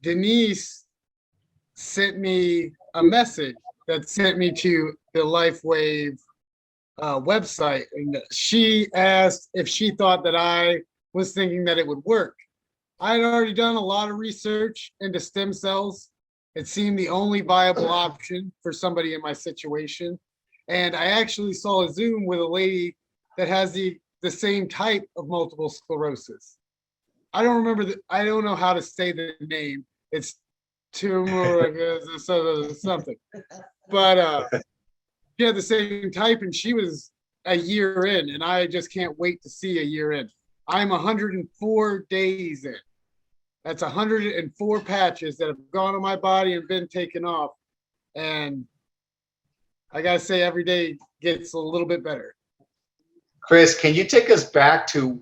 Denise sent me a message that sent me to the LifeWave website, and she asked if she thought that I was thinking that it would work. I had already done a lot of research into stem cells. It seemed the only viable option for somebody in my situation. And I actually saw a Zoom with a lady that has the same type of multiple sclerosis. I don't remember I don't know how to say the name. It's tumor something. But she had the same type and she was a year in, and I just can't wait to see a year in. I'm 104 days in. That's 104 patches that have gone on my body and been taken off. And I gotta say, every day gets a little bit better. Chris, can you take us back to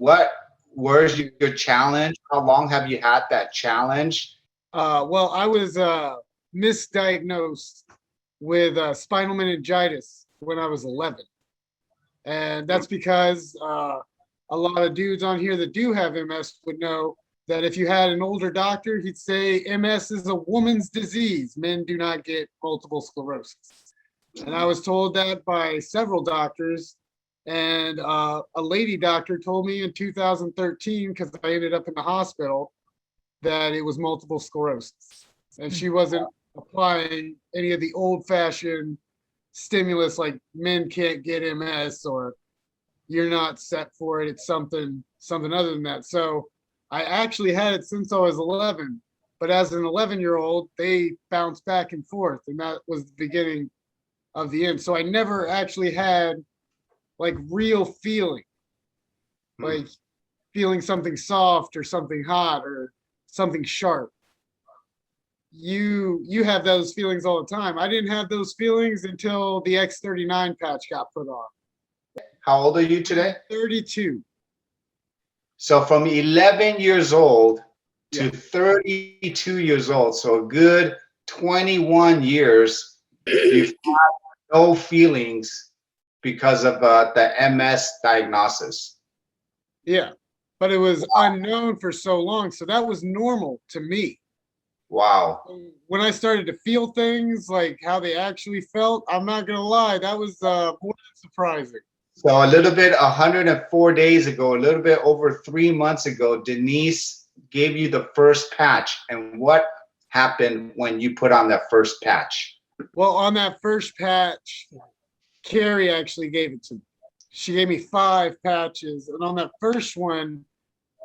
where's your challenge? How long have you had that challenge? Well, I was misdiagnosed with spinal meningitis when I was 11. And that's because a lot of dudes on here that do have MS would know that if you had an older doctor, he'd say MS is a woman's disease. Men do not get multiple sclerosis. And I was told that by several doctors. And a lady doctor told me in 2013, because I ended up in the hospital, that it was multiple sclerosis. And she wasn't applying any of the old-fashioned stimulus like men can't get MS or you're not set for it. It's something other than that. So I actually had it since I was 11, but as an 11-year-old, they bounce back and forth, and that was the beginning of the end. So I never actually had like real feeling, like feeling something soft or something hot or something sharp. You have those feelings all the time. I didn't have those feelings until the X39 patch got put on. How old are you today? 32. So from 11 years old to Yeah. 32 years old, so a good 21 years, you've had no feelings because of the MS diagnosis. Yeah, but it was unknown for so long, so that was normal to me. Wow. When I started to feel things like how they actually felt, I'm not gonna lie, that was more than surprising. So a little bit 104 days ago, a little bit over 3 months ago, Denise gave you the first patch. And what happened when you put on that first patch? Well, on that first patch, Carrie actually gave it to me. She gave me 5 patches, and on that first one,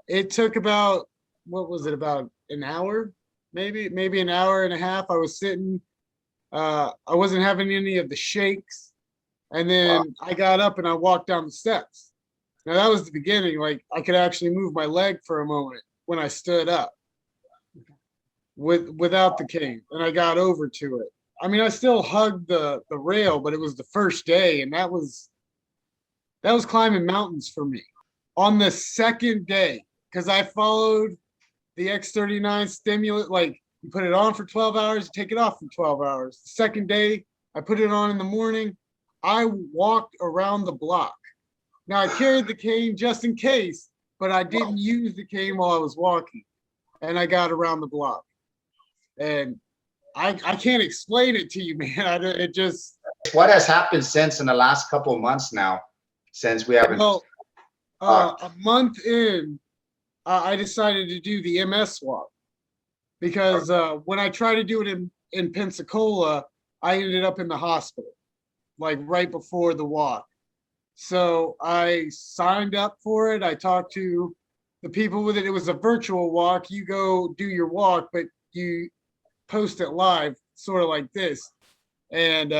it took about, what was it, about an hour, maybe an hour and a half. I was sitting, I wasn't having any of the shakes. And then I got up and I walked down the steps. Now that was the beginning. Like I could actually move my leg for a moment when I stood up without the cane, and I got over to it. I mean, I still hugged the rail, but it was the first day, and that was climbing mountains for me. On the second day, because I followed the X39 stimulant, like you put it on for 12 hours, you take it off for 12 hours. The second day, I put it on in the morning. I walked around the block. Now I carried the cane just in case, but I didn't use the cane while I was walking, and I got around the block. And I can't explain it to you, man. It just. What has happened since in the last couple of months now, since we haven't? Well, a month in, I decided to do the MS walk because when I tried to do it in Pensacola, I ended up in the hospital, like right before the walk. So I signed up for it. I talked to the people with it. It was a virtual walk. You go do your walk, but you post it live, sort of like this. And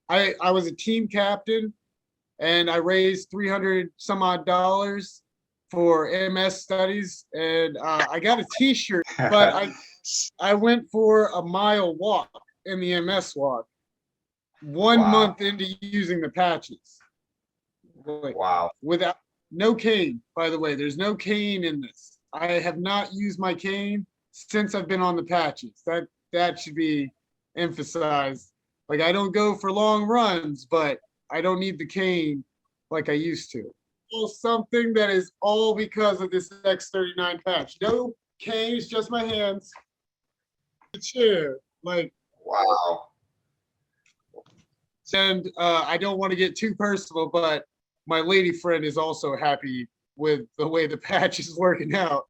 I was a team captain, and I raised 300 some odd dollars for MS studies, and I got a T-shirt. But I went for a mile walk in the MS walk. 1 month into using the patches. Wow. Without no cane, by the way. There's no cane in this. I have not used my cane since I've been on the patches. That should be emphasized. Like I don't go for long runs, but I don't need the cane like I used to. Well, something that is all because of this X39 patch. No cane, it's just my hands. chair. Like, Wow. and I don't want to get too personal, but my lady friend is also happy with the way the patch is working out.